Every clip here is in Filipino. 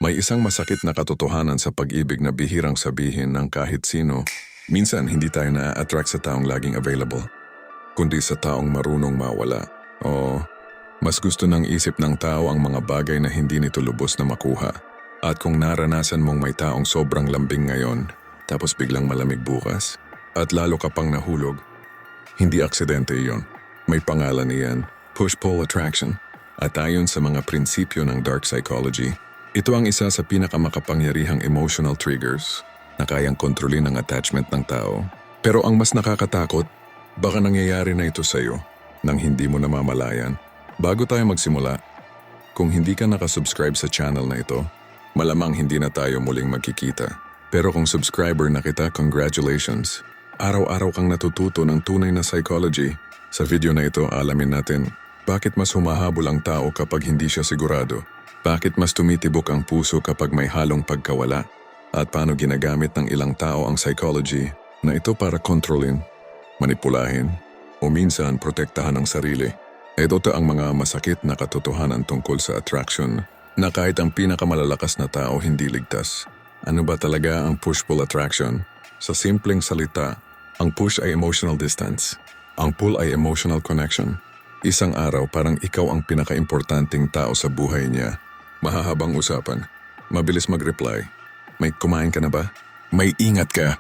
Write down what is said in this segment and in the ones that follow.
May isang masakit na katotohanan sa pag-ibig na bihirang sabihin ng kahit sino. Minsan hindi tayo na-attract sa taong laging available, kundi sa taong marunong mawala. O mas gusto ng isip ng tao ang mga bagay na hindi nito lubos na makuha. At kung naranasan mong may taong sobrang lambing ngayon, tapos biglang malamig bukas, at lalo ka pang nahulog, hindi aksidente iyon. May pangalan iyan, push-pull attraction. At ayon sa mga prinsipyo ng dark psychology, ito ang isa sa pinakamakapangyarihang emotional triggers na kayang kontrolin ang attachment ng tao. Pero ang mas nakakatakot, baka nangyayari na ito sa'yo nang hindi mo namamalayan. Bago tayo magsimula, kung hindi ka nakasubscribe sa channel na ito, malamang hindi na tayo muling magkikita. Pero kung subscriber na kita, congratulations! Araw-araw kang natututo ng tunay na psychology. Sa video na ito, alamin natin bakit mas humahabol ang tao kapag hindi siya sigurado. Bakit mas tumitibok ang puso kapag may halong pagkawala? At paano ginagamit ng ilang tao ang psychology na ito para kontrolin, manipulahin, o minsan protektahan ang sarili? Ito ang mga masakit na katotohanan tungkol sa attraction na kahit ang pinakamalalakas na tao hindi ligtas. Ano ba talaga ang push-pull attraction? Sa simpleng salita, ang push ay emotional distance. Ang pull ay emotional connection. Isang araw parang ikaw ang pinaka-importanting tao sa buhay niya. Mahahabang usapan, mabilis mag-reply. May kumain ka na ba? May ingat ka.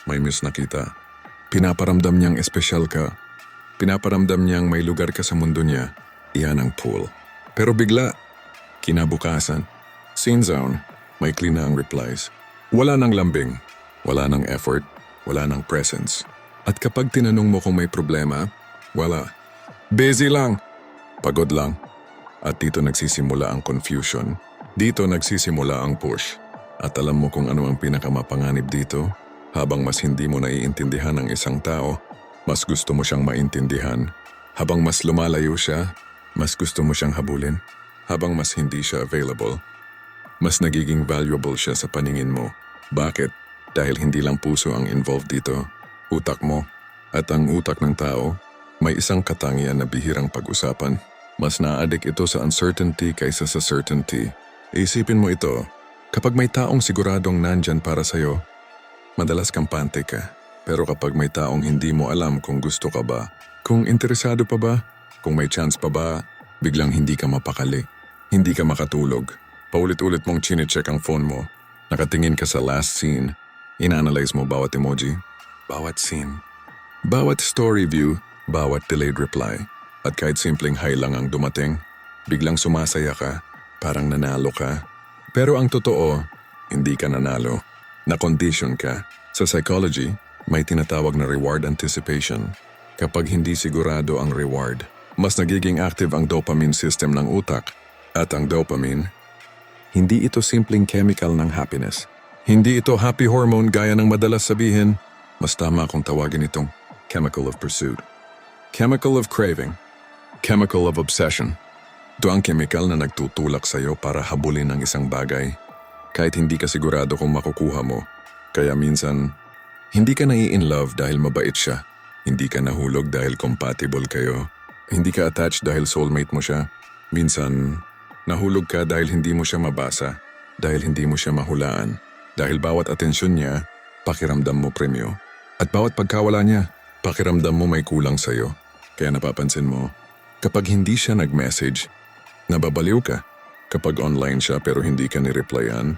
May miss na kita. Pinaparamdam niyang espesyal ka. Pinaparamdam niyang may lugar ka sa mundo niya. Iyan ang pull. Pero bigla, kinabukasan, scene zone, may clean na ang replies. Wala nang lambing, wala nang effort, wala nang presence. At kapag tinanong mo kung may problema, wala. Busy lang. Pagod lang. At dito nagsisimula ang confusion. Dito nagsisimula ang push. At alam mo kung ano ang pinakamapanganib dito? Habang mas hindi mo naiintindihan ang isang tao, mas gusto mo siyang maintindihan. Habang mas lumalayo siya, mas gusto mo siyang habulin. Habang mas hindi siya available, mas nagiging valuable siya sa paningin mo. Bakit? Dahil hindi lang puso ang involved dito, utak mo. At ang utak ng tao, may isang katangian na bihirang pag-usapan. Mas na-addict ito sa uncertainty kaysa sa certainty. Isipin mo ito, kapag may taong siguradong nandyan para sa'yo, madalas kampante ka. Pero kapag may taong hindi mo alam kung gusto ka ba, kung interesado pa ba, kung may chance pa ba, biglang hindi ka mapakali. Hindi ka makatulog. Paulit-ulit mong chine-check ang phone mo. Nakatingin ka sa last scene. Ina-analyze mo bawat emoji, bawat scene, bawat story view, bawat delayed reply. At kahit simpleng hi lang ang dumating, biglang sumasaya ka, parang nanalo ka. Pero ang totoo, hindi ka nanalo. Na-condition ka. Sa psychology, may tinatawag na reward anticipation. Kapag hindi sigurado ang reward, mas nagiging active ang dopamine system ng utak. At ang dopamine, hindi ito simpleng chemical ng happiness. Hindi ito happy hormone gaya ng madalas sabihin. Mas tama kung tawagin itong chemical of pursuit. Chemical of craving. Chemical of obsession. Ito ang chemical na nagtutulak sa'yo para habulin ang isang bagay. Kahit hindi ka sigurado kung makukuha mo. Kaya minsan, hindi ka nai-in-love dahil mabait siya. Hindi ka nahulog dahil compatible kayo. Hindi ka attached dahil soulmate mo siya. Minsan, nahulog ka dahil hindi mo siya mabasa. Dahil hindi mo siya mahulaan. Dahil bawat atensyon niya, pakiramdam mo premyo. At bawat pagkawala niya, pakiramdam mo may kulang sa'yo. Kaya napapansin mo, kapag hindi siya nag-message, nababaliw ka. Kapag online siya pero hindi ka ni-replyan,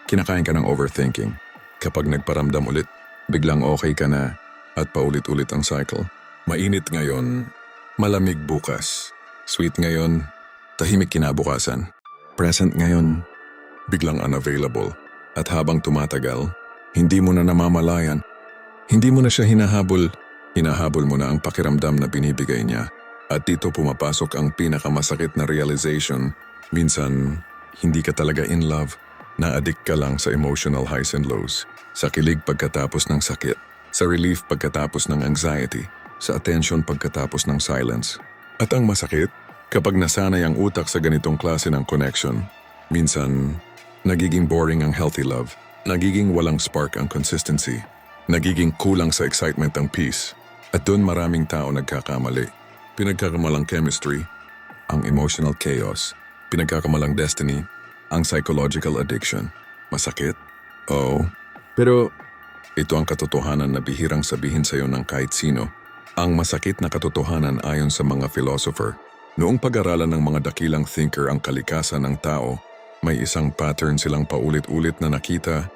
kinakain ka ng overthinking. Kapag nagparamdam ulit, biglang okay ka na at paulit-ulit ang cycle. Mainit ngayon, malamig bukas. Sweet ngayon, tahimik kinabukasan. Present ngayon, biglang unavailable. At habang tumatagal, hindi mo na namamalayan. Hindi mo na siya hinahabol. Hinahabol mo na ang pakiramdam na binibigay niya. At dito pumapasok ang pinakamasakit na realization. Minsan, hindi ka talaga in love. Na-addict ka lang sa emotional highs and lows. Sa kilig pagkatapos ng sakit. Sa relief pagkatapos ng anxiety. Sa attention pagkatapos ng silence. At ang masakit, kapag nasanay ang utak sa ganitong klase ng connection, minsan, nagiging boring ang healthy love. Nagiging walang spark ang consistency. Nagiging kulang sa excitement ang peace. At doon maraming tao nagkakamali. Pinagkakamalang chemistry, ang emotional chaos. Pinagkakamalang destiny, Ang psychological addiction. Masakit? Oo. Pero ito ang katotohanan na bihirang sabihin sa iyo ng kahit sino. Ang masakit na katotohanan ayon sa mga philosopher. Noong pag-aralan ng mga dakilang thinker ang kalikasan ng tao, may isang pattern silang paulit-ulit na nakita.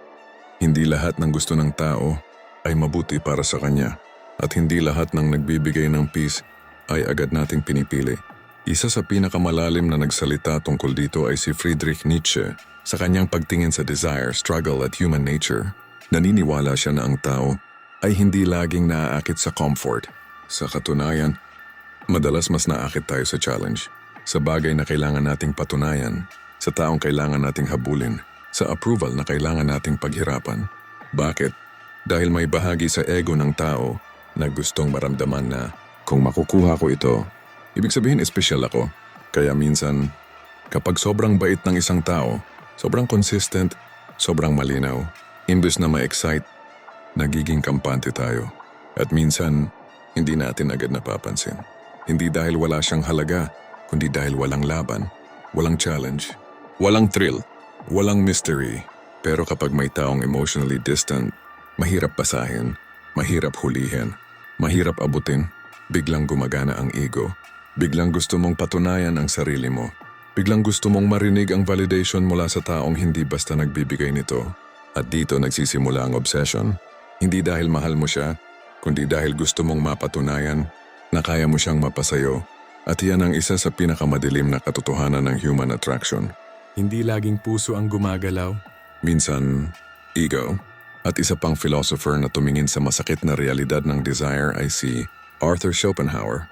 Hindi lahat ng gusto ng tao ay mabuti para sa kanya. At hindi lahat ng nagbibigay ng peace ay agad nating pinipili. Isa sa pinakamalalim na nagsalita tungkol dito ay si Friedrich Nietzsche. Sa kanyang pagtingin sa desire, struggle at human nature, naniniwala siya na ang tao ay hindi laging naaakit sa comfort. Sa katunayan, madalas mas naakit tayo sa challenge, sa bagay na kailangan nating patunayan, sa taong kailangan nating habulin, sa approval na kailangan nating paghirapan. Bakit? Dahil may bahagi sa ego ng tao na gustong maramdaman na kung makukuha ko ito, ibig sabihin espesyal ako. Kaya minsan, kapag sobrang bait ng isang tao, sobrang consistent, sobrang malinaw, imbes na ma-excite, nagiging kampante tayo. At minsan, hindi natin agad napapansin. Hindi dahil wala siyang halaga, kundi dahil walang laban, walang challenge, walang thrill, walang mystery. Pero kapag may taong emotionally distant, mahirap basahin, mahirap hulihin, mahirap abutin, biglang gumagana ang ego. Biglang gusto mong patunayan ang sarili mo. Biglang gusto mong marinig ang validation mula sa taong hindi basta nagbibigay nito. At dito nagsisimula ang obsession. Hindi dahil mahal mo siya, kundi dahil gusto mong mapatunayan na kaya mo siyang mapasayo. At yan ang isa sa pinakamadilim na katotohanan ng human attraction. Hindi laging puso ang gumagalaw. Minsan, ego. At isa pang philosopher na tumingin sa masakit na realidad ng desire ay si Arthur Schopenhauer.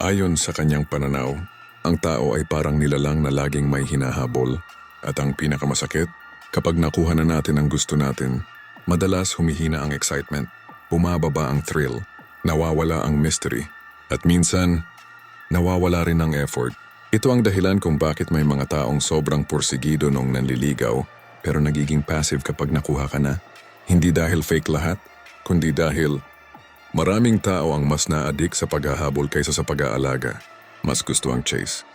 Ayon sa kanyang pananaw, ang tao ay parang nilalang na laging may hinahabol. At ang pinakamasakit, kapag nakuha na natin ang gusto natin, madalas humihina ang excitement, bumababa ang thrill, nawawala ang mystery, at minsan, nawawala rin ang effort. Ito ang dahilan kung bakit may mga taong sobrang porsigido nung nanliligaw pero nagiging passive kapag nakuha ka na. Hindi dahil fake lahat, kundi dahil maraming tao ang mas na-addict sa paghahabol kaysa sa pag-aalaga. Mas gusto ang chase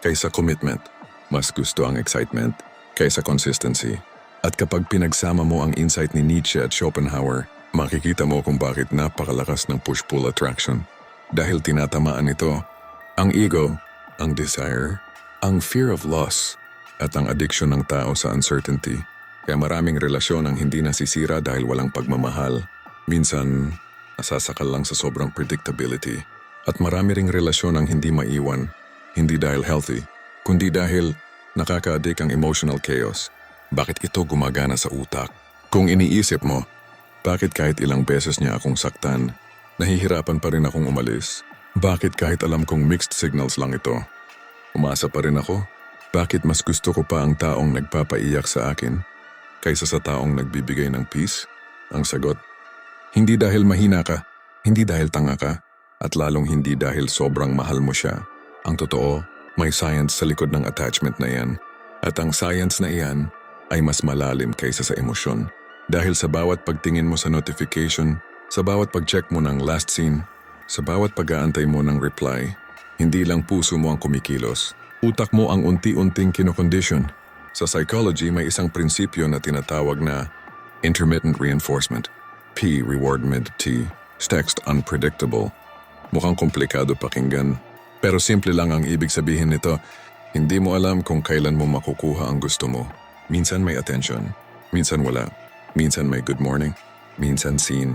kaysa commitment. Mas gusto ang excitement kaysa consistency. At kapag pinagsama mo ang insight ni Nietzsche at Schopenhauer, makikita mo kung bakit napakalakas ng push-pull attraction. Dahil tinatamaan ito ang ego, ang desire, ang fear of loss, at ang addiction ng tao sa uncertainty. Kaya maraming relasyon ang hindi nasisira dahil walang pagmamahal. Minsan, nasasakal lang sa sobrang predictability. At marami ring relasyon ang hindi maiwan, hindi dahil healthy, kundi dahil nakaka-addict ang emotional chaos. Bakit ito gumagana sa utak? Kung iniisip mo, bakit kahit ilang beses niya akong saktan, nahihirapan pa rin akong umalis? Bakit kahit alam kong mixed signals lang ito? Umasa pa rin ako? Bakit mas gusto ko pa ang taong nagpapaiyak sa akin kaysa sa taong nagbibigay ng peace? Ang sagot, hindi dahil mahina ka, hindi dahil tanga ka, at lalong hindi dahil sobrang mahal mo siya. Ang totoo, may science sa likod ng attachment na yan. At ang science na iyan ay mas malalim kaysa sa emosyon. Dahil sa bawat pagtingin mo sa notification, sa bawat pag-check mo ng last scene, sa bawat pag-aantay mo ng reply, hindi lang puso mo ang kumikilos. Utak mo ang unti-unting kinokondisyon. Sa psychology, may isang prinsipyo na tinatawag na intermittent reinforcement. P, reward mid T, text unpredictable. Mukhang komplikado pakinggan. Pero simple lang ang ibig sabihin nito. Hindi mo alam kung kailan mo makukuha ang gusto mo. Minsan may attention, minsan wala. Minsan may good morning, minsan seen,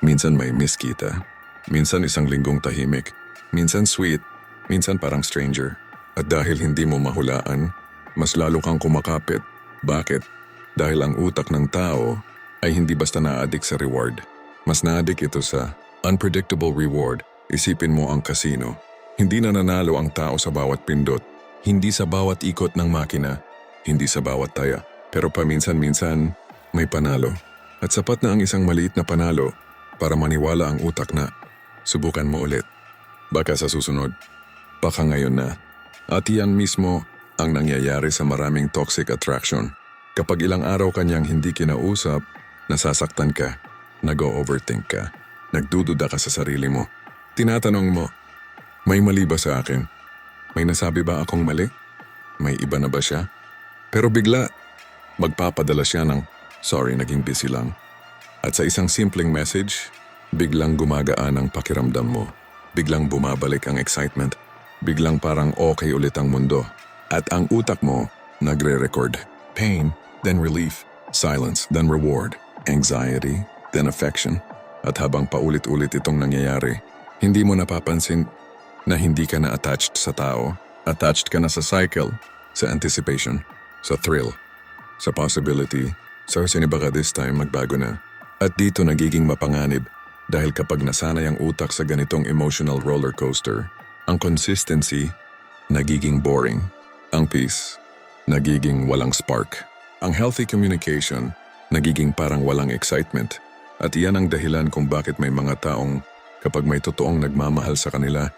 minsan may miss kita. Minsan isang linggong tahimik, minsan sweet, minsan parang stranger. At dahil hindi mo mahulaan, mas lalo kang kumakapit. Bakit? Dahil ang utak ng tao ay hindi basta na-addict sa reward. Mas na-addict ito sa unpredictable reward. Isipin mo ang casino. Hindi nananalo ang tao sa bawat pindot. Hindi sa bawat ikot ng makina. Hindi sa bawat taya. Pero paminsan-minsan, may panalo. At sapat na ang isang maliit na panalo para maniwala ang utak na subukan mo ulit. Baka sa susunod. Baka ngayon na. At iyan mismo ang nangyayari sa maraming toxic attraction. Kapag ilang araw kanyang hindi kinausap, nasasaktan ka, nag-overthink ka, nagdududa ka sa sarili mo. Tinatanong mo, may mali ba sa akin? May nasabi ba akong mali? May iba na ba siya? Pero bigla, magpapadala siya ng, sorry, naging busy lang. At sa isang simpleng message, biglang gumagaan ang pakiramdam mo. Biglang bumabalik ang excitement. Biglang parang okay ulit ang mundo. At ang utak mo, nagre-record. Pain, then relief. Silence, then reward. Anxiety, then affection. At habang paulit-ulit itong nangyayari, hindi mo napapansin na hindi ka na attached sa tao. Attached ka na sa cycle, sa anticipation, sa thrill, sa possibility. Sa siniba ka this time, magbago na. At dito nagiging mapanganib dahil kapag nasanay ang utak sa ganitong emotional roller coaster, ang consistency nagiging boring. Ang peace nagiging walang spark. Ang healthy communication nagiging parang walang excitement. At iyan ang dahilan kung bakit may mga taong kapag may totoong nagmamahal sa kanila,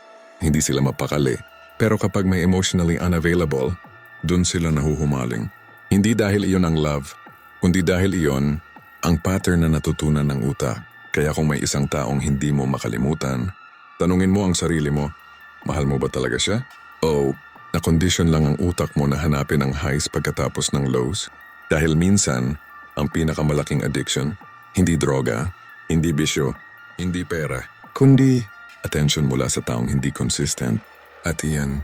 hindi sila mapakali. Pero kapag may emotionally unavailable, dun sila nahuhumaling. Hindi dahil iyon ang love, kundi dahil iyon ang pattern na natutunan ng utak. Kaya kung may isang taong hindi mo makalimutan, tanungin mo ang sarili mo, mahal mo ba talaga siya? O na-condition lang ang utak mo na hanapin ang highs pagkatapos ng lows? Dahil minsan, ang pinakamalaking addiction, hindi droga, hindi bisyo, hindi pera, kundi attention mula sa taong hindi consistent. At iyan,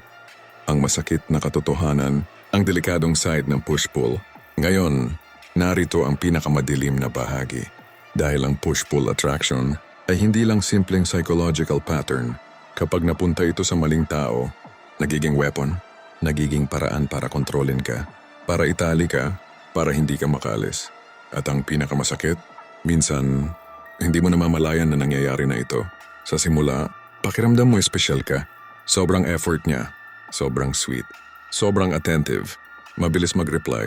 ang masakit na katotohanan, ang delikadong side ng push-pull. Ngayon, narito ang pinakamadilim na bahagi. Dahil ang push-pull attraction ay hindi lang simpleng psychological pattern. Kapag napunta ito sa maling tao, nagiging weapon, nagiging paraan para kontrolin ka, para itali ka, para hindi ka makaalis. At ang pinakamasakit, minsan, hindi mo namamalayan na nangyayari na ito. Sa simula, pakiramdam mo espesyal ka. Sobrang effort niya, sobrang sweet, sobrang attentive, mabilis mag-reply,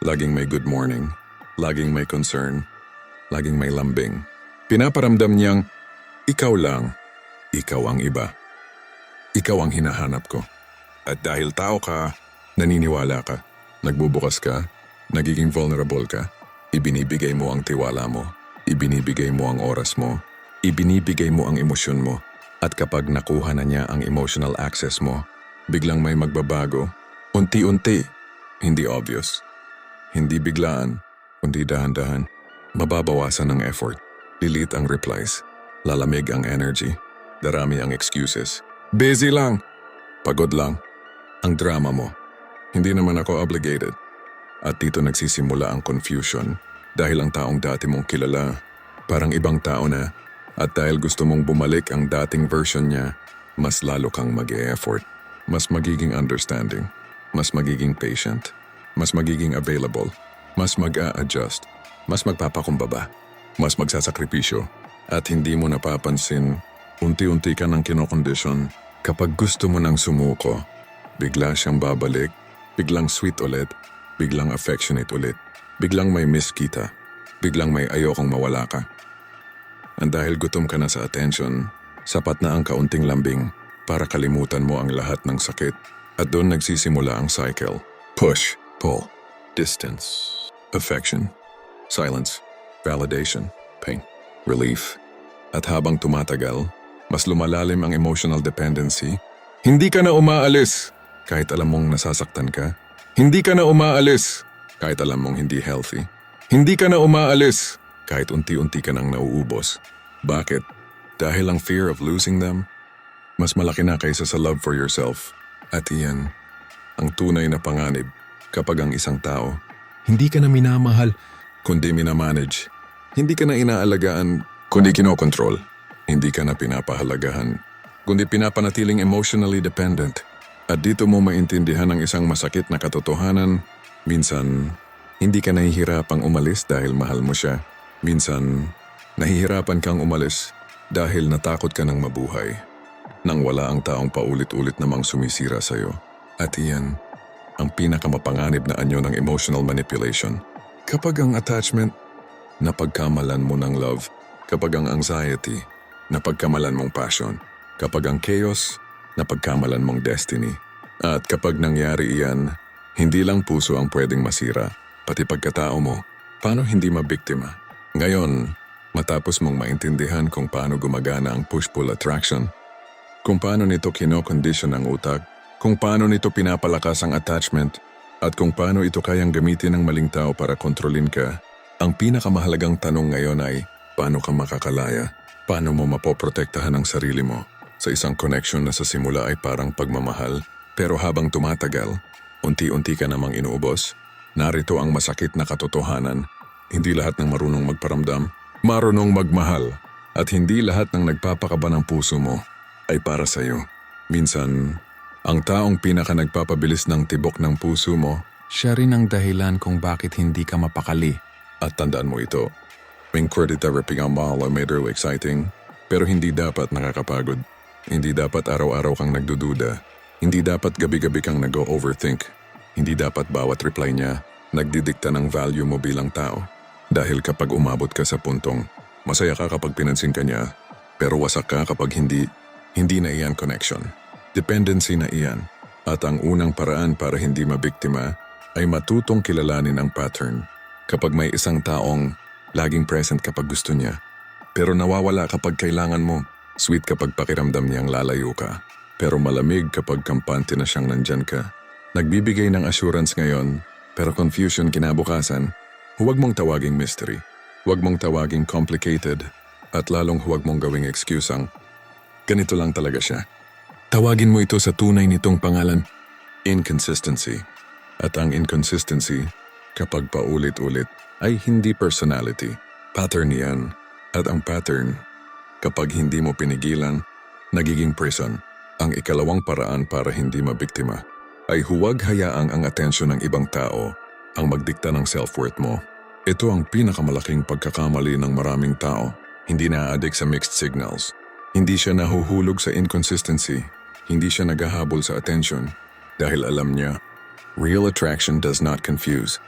laging may good morning, laging may concern, laging may lambing. Pinaparamdam niyang, ikaw lang, ikaw ang iba. Ikaw ang hinahanap ko. At dahil tao ka, naniniwala ka, nagbubukas ka, nagiging vulnerable ka, ibinibigay mo ang tiwala mo, ibinibigay mo ang oras mo, ibinibigay mo ang emosyon mo. At kapag nakuha na niya ang emotional access mo, biglang may magbabago, unti-unti, hindi obvious. Hindi biglaan, kundi dahan-dahan. Mababawasan ang effort, lilit ang replies, lalamig ang energy, darami ang excuses. Busy lang, pagod lang, ang drama mo. Hindi naman ako obligated. At dito nagsisimula ang confusion dahil ang taong dati mong kilala, parang ibang tao na. At dahil gusto mong bumalik ang dating version niya, mas lalo kang mag-e-effort, mas magiging understanding, mas magiging patient, mas magiging available, mas mag-a-adjust, mas magpapakumbaba, mas magsasakripisyo. At hindi mo napapansin, unti-unti ka ng kinokondisyon. Kapag gusto mo nang sumuko, bigla siyang babalik, biglang sweet ulit, biglang affectionate ulit, biglang may miss kita, biglang may ayokong mawala ka. And dahil gutom ka na sa attention, sapat na ang kaunting lambing para kalimutan mo ang lahat ng sakit. At doon nagsisimula ang cycle. Push, pull, distance, affection, silence, validation, pain, relief. At habang tumatagal, mas lumalalim ang emotional dependency. Hindi ka na umaalis kahit alam mong nasasaktan ka. Hindi ka na umaalis kahit alam mong hindi healthy. Hindi ka na umaalis kahit unti-unti ka nang nauubos. Bakit? Dahil ang fear of losing them, mas malaki na kaysa sa love for yourself. At iyan, ang tunay na panganib kapag ang isang tao, hindi ka na minamahal, kundi minamanage. Hindi ka na inaalagaan, kundi kinokontrol. Hindi ka na pinapahalagahan, kundi pinapanatiling emotionally dependent. At dito mo maintindihan ang isang masakit na katotohanan. Minsan, hindi ka nahihirapang umalis dahil mahal mo siya. Minsan, nahihirapan kang umalis dahil natakot ka ng mabuhay. Nang wala ang taong paulit-ulit namang sumisira sa'yo. At iyan, ang pinakamapanganib na anyo ng emotional manipulation. Kapag ang attachment, napagkamalan mo ng love. Kapag ang anxiety, napagkamalan mong passion. Kapag ang chaos, napagkamalan mong destiny. At kapag nangyari iyan, hindi lang puso ang pwedeng masira, pati pagkatao mo. Paano hindi mabiktima? Ngayon, matapos mong maintindihan kung paano gumagana ang push-pull attraction, kung paano nito kinokondisyon ang utak, kung paano nito pinapalakas ang attachment, At kung paano ito kayang gamitin ng maling tao para kontrolin ka, ang pinakamahalagang tanong ngayon ay, paano ka makakalaya? Paano mo mapoprotektahan ang sarili mo sa isang connection na sa simula ay parang pagmamahal, pero habang tumatagal, unti-unti ka namang inuubos? Narito ang masakit na katotohanan. Hindi lahat ng marunong magparamdam, marunong magmahal, at hindi lahat ng nagpapakaba ng puso mo ay para sa'yo. Minsan, ang taong pinaka nagpapabilis ng tibok ng puso mo, Siya rin ang dahilan kung bakit hindi ka mapakali. at tandaan mo ito. May credit therapy ang mahal ay medyo exciting, pero hindi dapat nakakapagod. Hindi dapat araw-araw kang nagdududa. Hindi dapat gabi-gabi kang nag-overthink. Hindi dapat bawat reply niya nagdidikta ng value mo bilang tao. Dahil kapag umabot ka sa puntong, masaya ka kapag pinansin ka niya, pero wasak ka kapag hindi na iyan connection. Dependency na iyan. At ang unang paraan para hindi mabiktima ay matutong kilalanin ang pattern. Kapag may isang taong laging present kapag gusto niya, pero nawawala kapag kailangan mo, sweet kapag pakiramdam niyang lalayo ka, pero malamig kapag kampante na siyang nandyan ka. Nagbibigay ng assurance ngayon, pero confusion kinabukasan, huwag mong tawaging mystery. Huwag mong tawaging complicated, at lalong huwag mong gawing excuse ang, ganito lang talaga siya. Tawagin mo ito sa tunay nitong pangalan, inconsistency. At ang inconsistency, kapag paulit-ulit, ay hindi personality. Pattern yan. At ang pattern, kapag hindi mo pinigilan, nagiging prison. Ang ikalawang paraan para hindi mabiktima ay huwag hayaang ang atensyon ng ibang tao ang magdikta ng self-worth mo. Ito ang pinakamalaking pagkakamali ng maraming tao. Hindi na-addict sa mixed signals. Hindi siya nahuhulog sa inconsistency. Hindi siya naghahabol sa attention dahil alam niya, real attraction does not confuse.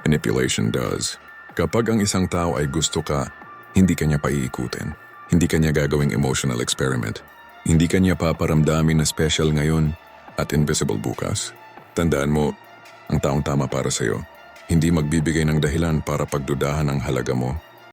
Manipulation does. Kapag ang isang tao ay gusto ka, hindi ka niya paiikutin. Hindi ka niya gagawing emotional experiment. Hindi ka niya paparamdamin na special ngayon at invisible bukas. Tandaan mo, ang taong tama para sa'yo, hindi magbibigay ng dahilan para pagdudahan ang halaga mo.